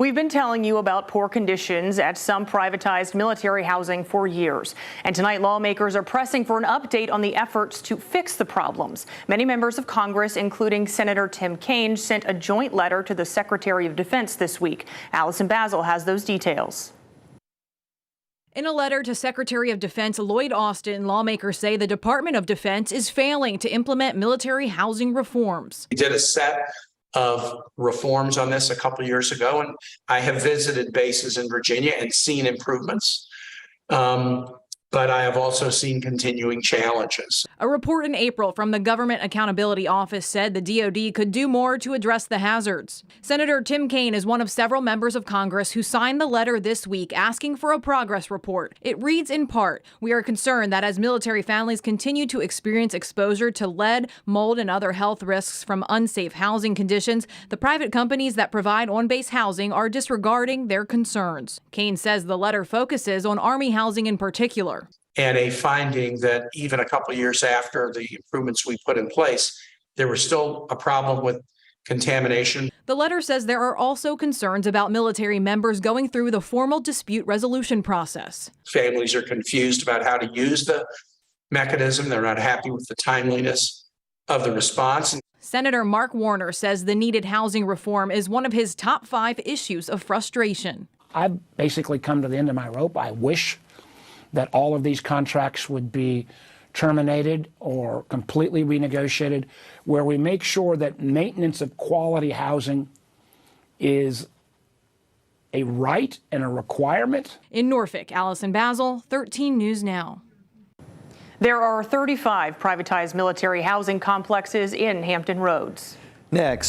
We've been telling you about poor conditions at some privatized military housing for years. And tonight, lawmakers are pressing for an update on the efforts to fix the problems. Many members of Congress, including Senator Tim Kaine, sent a joint letter to the Secretary of Defense this week. Allison Basil has those details. In a letter to Secretary of Defense Lloyd Austin, lawmakers say the Department of Defense is failing to implement military housing reforms. We did a set of reforms on this a couple of years ago, and I have visited bases in Virginia and seen improvements. But I have also seen continuing challenges. A report in April from the Government Accountability Office said the DoD could do more to address the hazards. Senator Tim Kaine is one of several members of Congress who signed the letter this week asking for a progress report. It reads in part, "We are concerned that as military families continue to experience exposure to lead, mold, and other health risks from unsafe housing conditions, the private companies that provide on-base housing are disregarding their concerns." Kaine says the letter focuses on Army housing in particular. And a finding that even a couple of years after the improvements we put in place, there was still a problem with contamination. The letter says there are also concerns about military members going through the formal dispute resolution process. Families are confused about how to use the mechanism. They're not happy with the timeliness of the response. Senator Mark Warner says the needed housing reform is one of his top 5 issues of frustration. I've basically come to the end of my rope. I wish that all of these contracts would be terminated or completely renegotiated, where we make sure that maintenance of quality housing is a right and a requirement. In Norfolk, Allison Basil, 13 News Now. There are 35 privatized military housing complexes in Hampton Roads. Next.